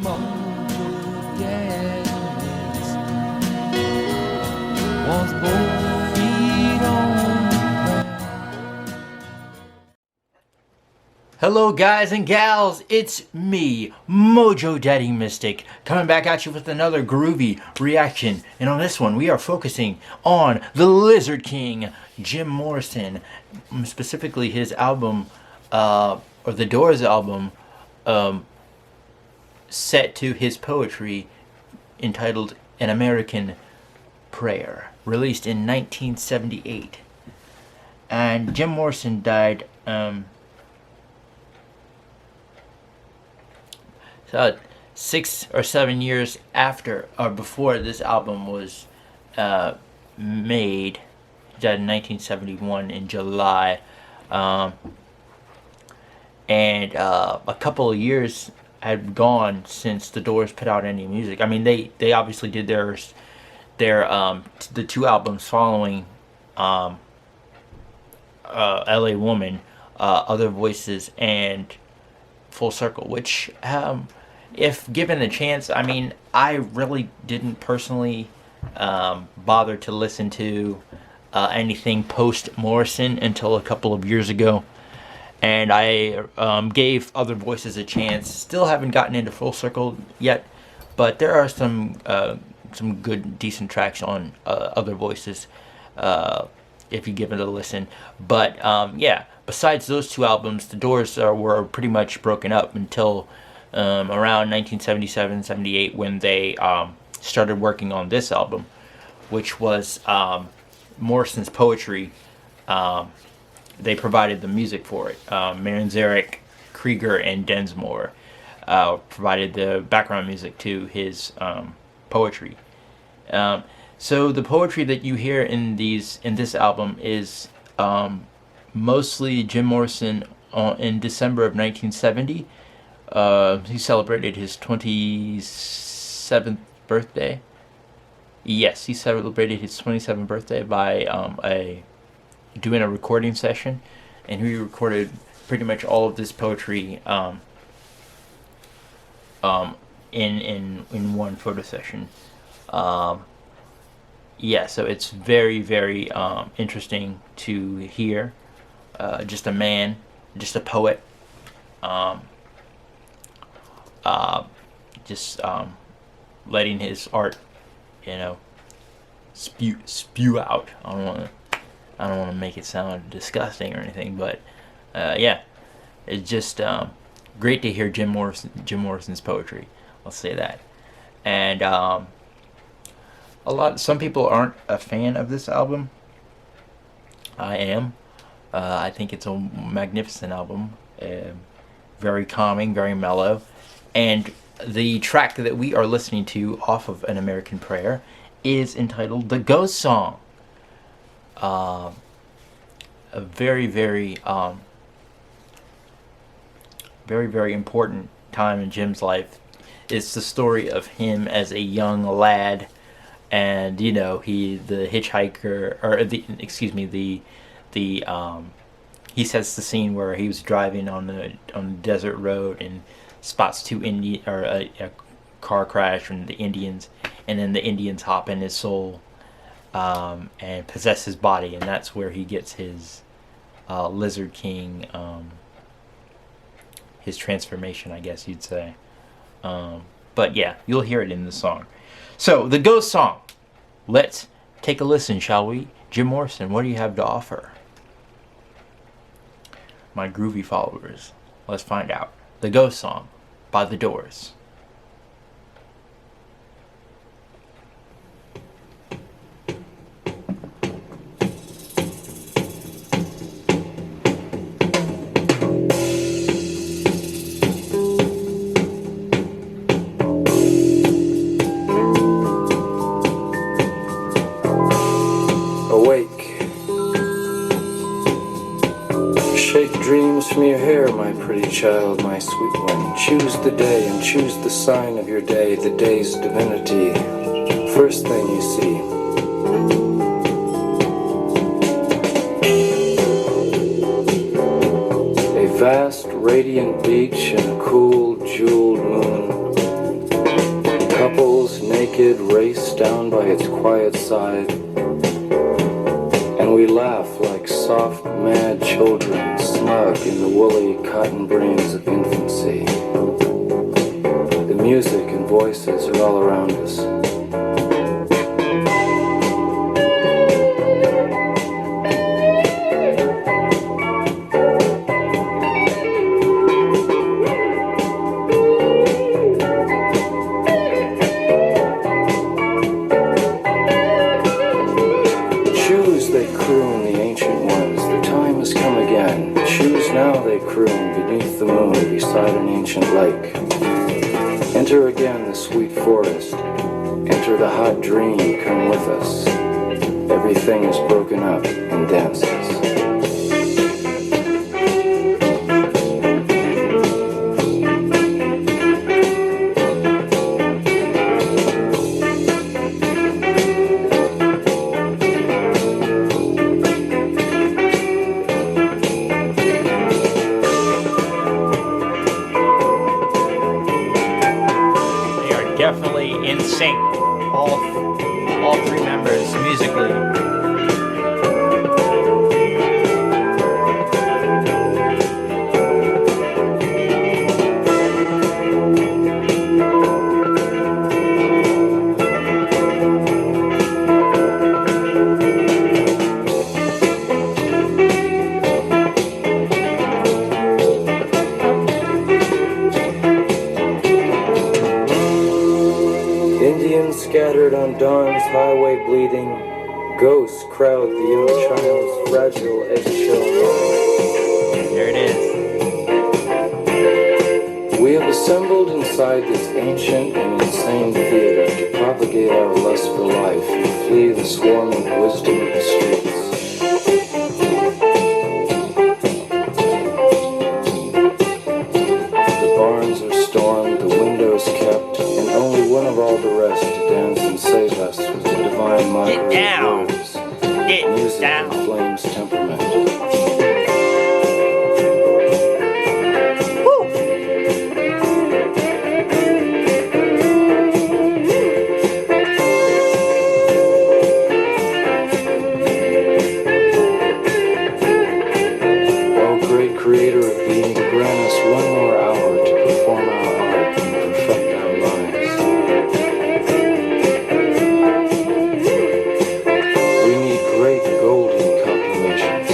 Mojo Daniels wants both feet on the ground. Hello guys and gals, it's me, Mojo Daddy Mystic, coming back at you with another groovy reaction. And on this one, we are focusing on the Lizard King, Jim Morrison, specifically his album, or the Doors album, set to his poetry entitled An American Prayer, released in 1978. And Jim Morrison died, 6 or 7 years after or before this album was made. He died in 1971 in July, and a couple of years had gone since the Doors put out any music. I mean, they obviously did their the two albums following L.A. Woman, Other Voices, and Full Circle, which if given a chance, I mean, I really didn't personally bother to listen to anything post Morrison until a couple of years ago, and I gave Other Voices a chance. Still haven't gotten into Full Circle yet, but there are some good, decent tracks on Other Voices if you give it a listen. But yeah, besides those two albums, the Doors were pretty much broken up until around 1977-78 when they started working on this album, which was Morrison's poetry. They provided the music for it. Manzarek, Krieger, and Densmore provided the background music to his poetry. So the poetry that you hear in this album is mostly Jim Morrison in December of 1970. He celebrated his 27th birthday. Yes, he celebrated his 27th birthday by doing a recording session, and he recorded pretty much all of this poetry in one photo session. Yeah, so it's very, very interesting to hear. Just a man, just a poet. Just letting his art, spew out. I don't want to make it sound disgusting or anything, but yeah, it's just great to hear Jim Morrison's poetry. I'll say that. And some people aren't a fan of this album. I am. I think it's a magnificent album. Very calming, very mellow. And the track that we are listening to off of An American Prayer is entitled The Ghost Song. A very, very, very, very important time in Jim's life. It's the story of him as a young lad, and the hitchhiker, or he sets the scene where he was driving on the desert road and spots a car crash from the Indians, and then the Indians hop in his soul and possess his body, and that's where he gets his Lizard King, his transformation, I guess you'd say. But yeah, you'll hear it in the song. So, the Ghost Song. Let's take a listen, shall we? Jim Morrison, what do you have to offer? My groovy followers, let's find out. The Ghost Song by The Doors. Shake dreams from your hair, my pretty child, my sweet one. Choose the day and choose the sign of your day, the day's divinity. First thing you see. A vast, radiant beach and a cool, jeweled moon. naked race down by its quiet side, and we laugh like soft, mad children, snug in the woolly cotton brains of infancy. The music and voices are all around us. Beside an ancient lake. Enter again the sweet forest. Enter the hot dream, come with us. Everything is broken up and dances. Definitely in sync, all three members musically. Scattered on dawn's highway bleeding, ghosts crowd the young child's fragile eggshell mind. There it is. We have assembled inside this ancient and insane theater to propagate our lust for life and flee the swarming wisdom of the streets. The barns are stormed, the windows kept, and only one of all the rest to dance and save us with the divine mockery of words, music and flames temperament. Oh, great creator of being, grant us one more hour to perform our art and perfect our lives. We need great golden compilations.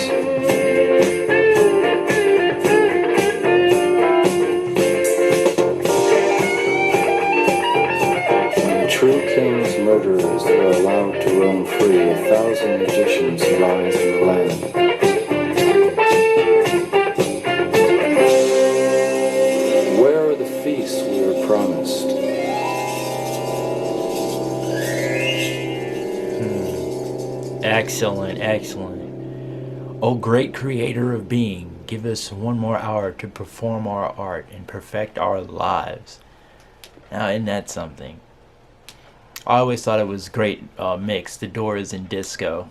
When the true king's murderers are allowed to roam free, 1,000 magicians rise in the land. Where are the feasts we were promised? Excellent, excellent. O great creator of being, give us one more hour to perform our art and perfect our lives. Now, isn't that something? I always thought it was great mix, The Doors and disco.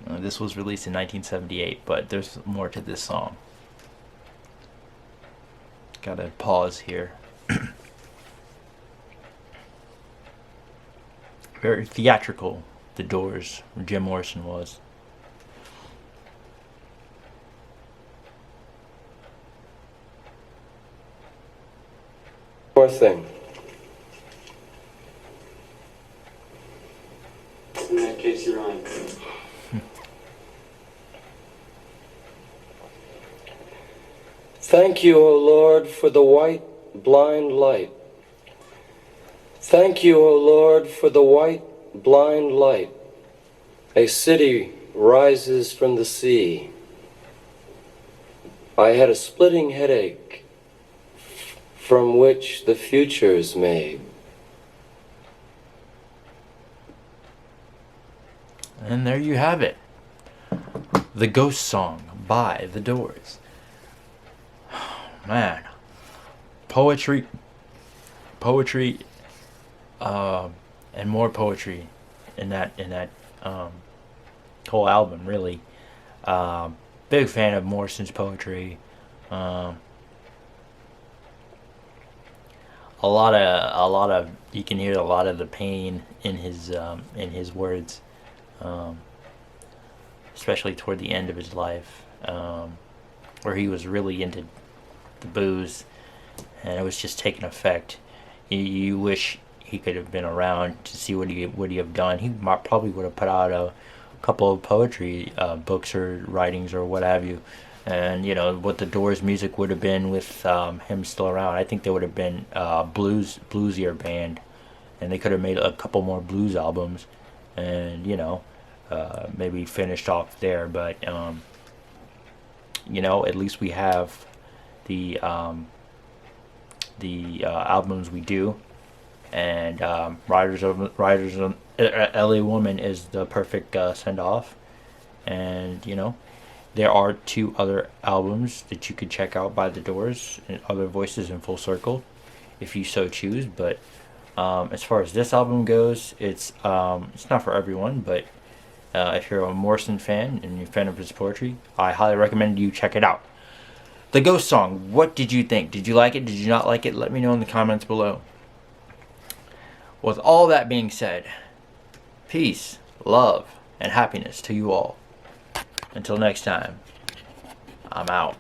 This was released in 1978, but there's more to this song. Gotta pause here. Very theatrical, The Doors, Jim Morrison was. Poor thing. In that case, you're on. Thank you, O Lord, for the white, blind light. Thank you, O Lord, for the white, blind light. A city rises from the sea. I had a splitting headache from which the future is made. And there you have it. The Ghost Song by The Doors. Man. Poetry, and more poetry in that whole album, really. Big fan of Morrison's poetry. a lot of you can hear a lot of the pain in his words, um, especially toward the end of his life, where he was really into the booze, and it was just taking effect. You wish he could have been around to see what he have done. He probably would have put out a couple of poetry books or writings or what have you, and what the Doors music would have been with him still around. I think they would have been bluesier band, and they could have made a couple more blues albums, and maybe finished off there. But at least we have the albums we do, and Riders of LA Woman is the perfect send off, and there are two other albums that you could check out by the Doors, and Other Voices and Full Circle, if you so choose. But as far as this album goes, it's not for everyone, but if you're a Morrison fan and you're a fan of his poetry, I highly recommend you check it out. The Ghost Song, what did you think? Did you like it? Did you not like it? Let me know in the comments below. With all that being said, peace, love, and happiness to you all. Until next time, I'm out.